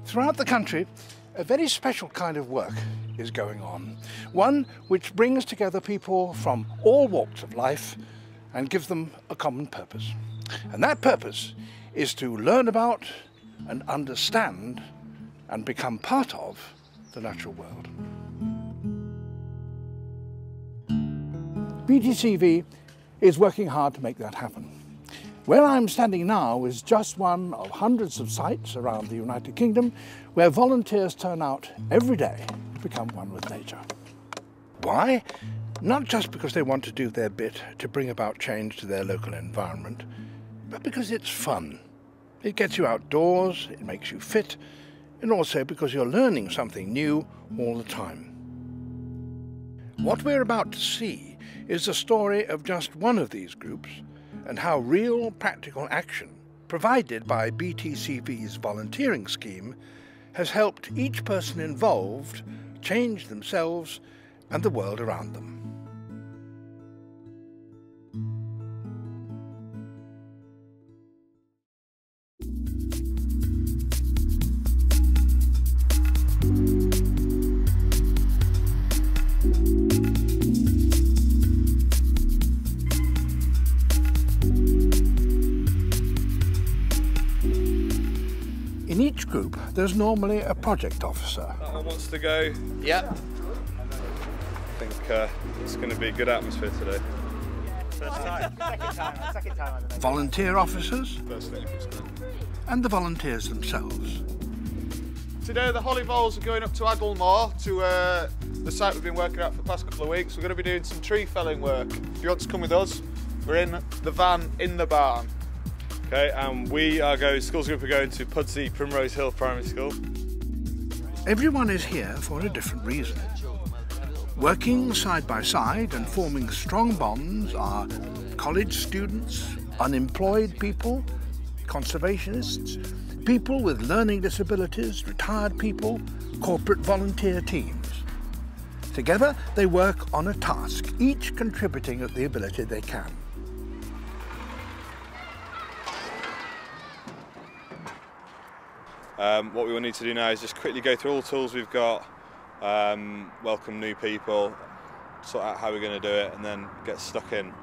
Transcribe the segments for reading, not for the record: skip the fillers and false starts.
Throughout the country, a very special kind of work is going on. One which brings together people from all walks of life and gives them a common purpose. And that purpose is to learn about and understand and become part of the natural world. BTCV is working hard to make that happen. Where I'm standing now is just one of hundreds of sites around the United Kingdom where volunteers turn out every day to become one with nature. Why? Not just because they want to do their bit to bring about change to their local environment, but because it's fun. It gets you outdoors, it makes you fit, and also because you're learning something new all the time. What we're about to see is the story of just one of these groups and how real practical action provided by BTCV's volunteering scheme has helped each person involved change themselves and the world around them. In each group, there's normally a project officer. That one wants to go. Yep. I think it's going to be a good atmosphere today. First time. Second time. Volunteer officers. First thing, And the volunteers themselves. Today the holly bowls are going up to Attenborough, to the site we've been working at for the past couple of weeks. We're going to be doing some tree felling work. If you want to come with us, we're in the van in the barn. Okay, and schools group are going to Pudsey Primrose Hill Primary School. Everyone is here for a different reason. Working side by side and forming strong bonds are college students, unemployed people, conservationists, people with learning disabilities, retired people, corporate volunteer teams. Together they work on a task, each contributing at the ability they can. What we will need to do now is just quickly go through all the tools we've got, welcome new people, sort out how we're going to do it, and then get stuck in.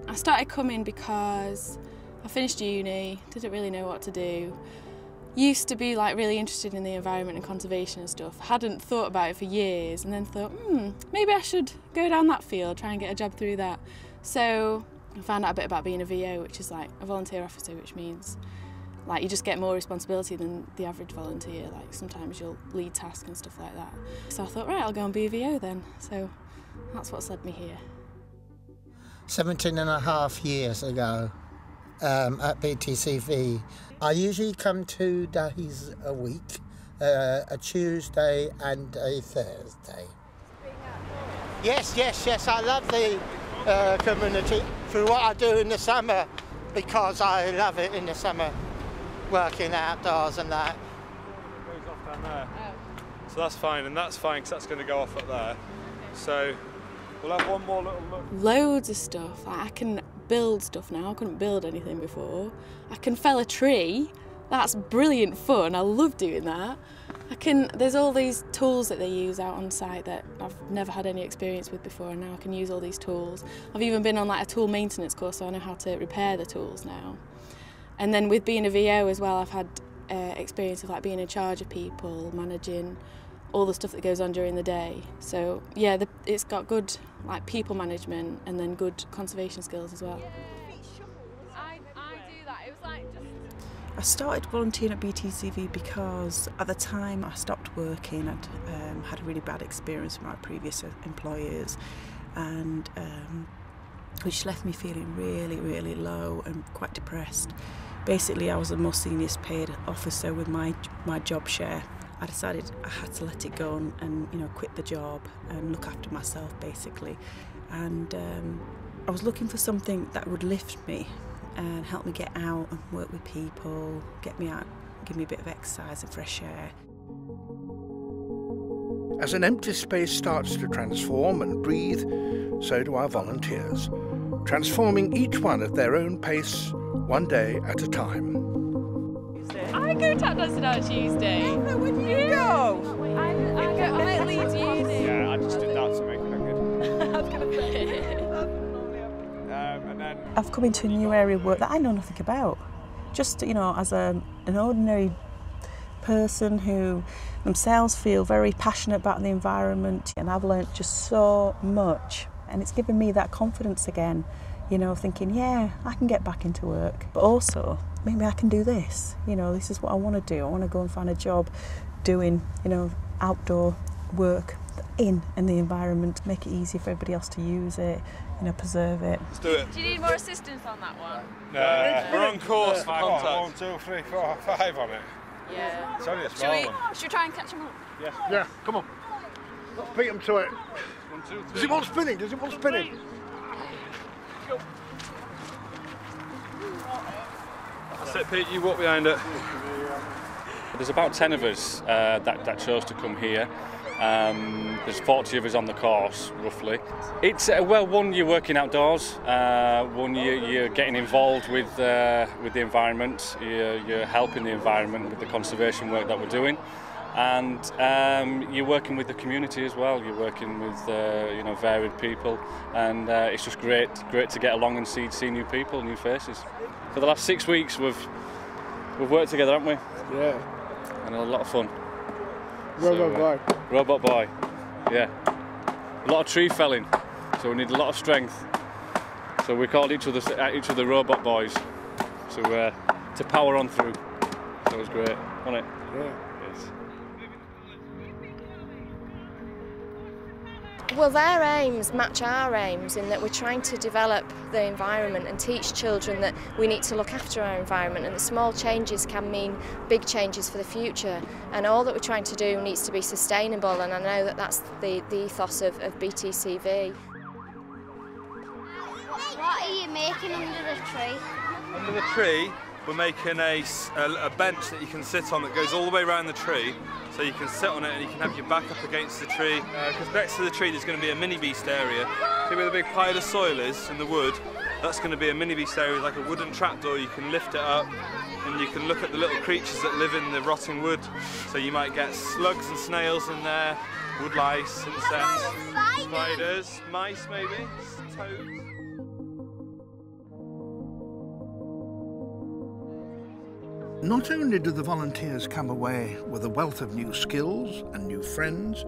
I started coming because I finished uni, didn't really know what to do. Used to be like really interested in the environment and conservation and stuff. Hadn't thought about it for years, and then thought, maybe I should go down that field, try and get a job through that. So I found out a bit about being a VO, which is like a volunteer officer, which means like you just get more responsibility than the average volunteer. Like sometimes you'll lead tasks and stuff like that. So I thought, right, I'll go and be a VO then. So that's what's led me here. 17.5 years ago at BTCV. I usually come 2 days a week, a Tuesday and a Thursday. Yes, I love the community through what I do in the summer, because I love it in the summer, working outdoors and that. It goes off down there. So that's fine, and that's fine because that's going to go off up there. So we'll have one more little look. Loads of stuff. Like, I can build stuff now. I couldn't build anything before. I can fell a tree. That's brilliant fun. I love doing that. There's all these tools that they use out on site that I've never had any experience with before, and now I can use all these tools. I've even been on like a tool maintenance course, so I know how to repair the tools now. And then with being a VO as well, I've had experience of like being in charge of people, managing all the stuff that goes on during the day. So yeah, it's got good like people management and then good conservation skills as well. I do that. It was like just... I started volunteering at BTCV because at the time I stopped working. I'd had a really bad experience with my previous employers, and which left me feeling really, really low and quite depressed. Basically, I was the most seniorest paid officer with my job share. I decided I had to let it go and quit the job and look after myself basically. And I was looking for something that would lift me and help me get out and work with people, get me out, give me a bit of exercise and fresh air. As an empty space starts to transform and breathe, so do our volunteers, transforming each one at their own pace, one day at a time. I go tap dancing on Tuesday. Where do you go? I'm at Leeds Uni. Yeah, I just did that to make it look good. I was going to say. And then I've come into a new area of work that I know nothing about. Just, you know, as an ordinary person who themselves feel very passionate about the environment, and I've learnt just so much, and it's given me that confidence again, you know, thinking, yeah, I can get back into work, but also maybe I can do this, you know, this is what I want to do. I want to go and find a job doing, you know, outdoor work in the environment, make it easy for everybody else to use it, you know, preserve it. let's do it. Do you need more assistance on that one? We're on course for contact. 1, 2, 3, 4, 5 on it. Yeah. It's only a small one. Should we try and catch them up? Yeah, come on. Let's beat them to it. 1, 2, 3. Does it want spinning? Does it want spinning? That's it, Pete, you walk behind it. There's about 10 of us that chose to come here. There's 40 of us on the course, roughly. It's, well, one, you're working outdoors, one, you're getting involved with the environment, you're helping the environment with the conservation work that we're doing, and you're working with the community as well. You're working with you know, varied people, and it's just great to get along and see new people, new faces. For the last 6 weeks we've worked together, haven't we? Yeah. And a lot of fun. Robot boy. Robot boy, yeah. A lot of tree felling, so we need a lot of strength. So we called each other robot boys, so to power on through. So it was great, wasn't it? Yeah. Yes. Well, their aims match our aims in that we're trying to develop the environment and teach children that we need to look after our environment, and that small changes can mean big changes for the future, and all that we're trying to do needs to be sustainable, and I know that that's the ethos of BTCV. What are you making under the tree? Under the tree, we're making a bench that you can sit on that goes all the way around the tree, so you can sit on it and you can have your back up against the tree. Because next to the tree there's going to be a mini beast area. See where the big pile of soil is in the wood? That's going to be a mini beast area, like a wooden trapdoor. You can lift it up and you can look at the little creatures that live in the rotting wood. So you might get slugs and snails in there, wood lice, insects, spiders, mice maybe, toads. Not only do the volunteers come away with a wealth of new skills and new friends,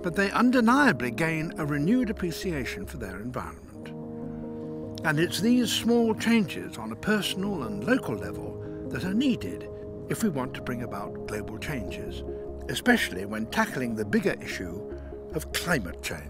but they undeniably gain a renewed appreciation for their environment. And it's these small changes on a personal and local level that are needed if we want to bring about global changes, especially when tackling the bigger issue of climate change.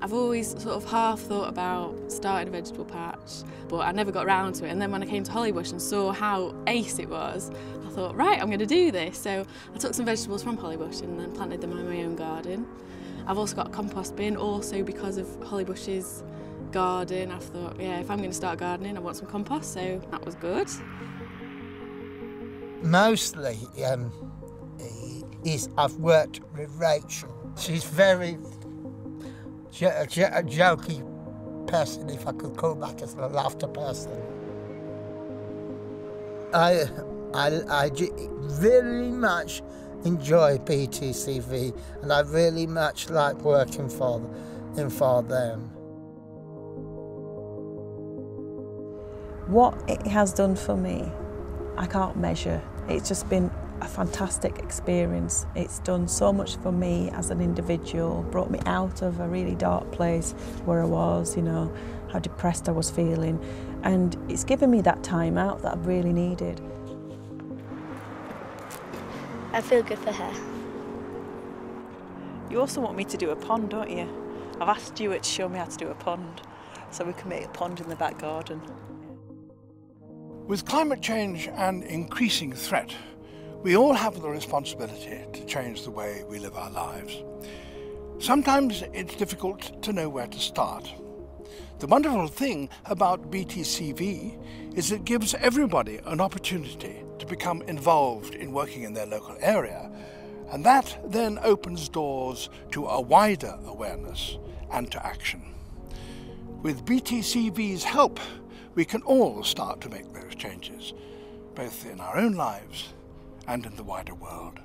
I've always sort of half thought about starting a vegetable patch, but I never got around to it. And then when I came to Hollybush and saw how ace it was, I thought, right, I'm going to do this. So I took some vegetables from Hollybush and then planted them in my own garden. I've also got a compost bin, also because of Hollybush's garden. I thought, yeah, if I'm going to start gardening, I want some compost, so that was good. Mostly, I've worked with Rachel. She's very a jokey person, if I could call that as a laughter person. I really much enjoy BTCV, and I really much like working for them. What it has done for me, I can't measure. It's just been a fantastic experience. It's done so much for me as an individual, brought me out of a really dark place where I was, you know, how depressed I was feeling, and it's given me that time out that I've really needed. I feel good for her. You also want me to do a pond, don't you? I've asked Stuart to show me how to do a pond, so we can make a pond in the back garden. With climate change an increasing threat, we all have the responsibility to change the way we live our lives. Sometimes it's difficult to know where to start. The wonderful thing about BTCV is it gives everybody an opportunity to become involved in working in their local area, and that then opens doors to a wider awareness and to action. With BTCV's help, we can all start to make those changes, both in our own lives and in the wider world.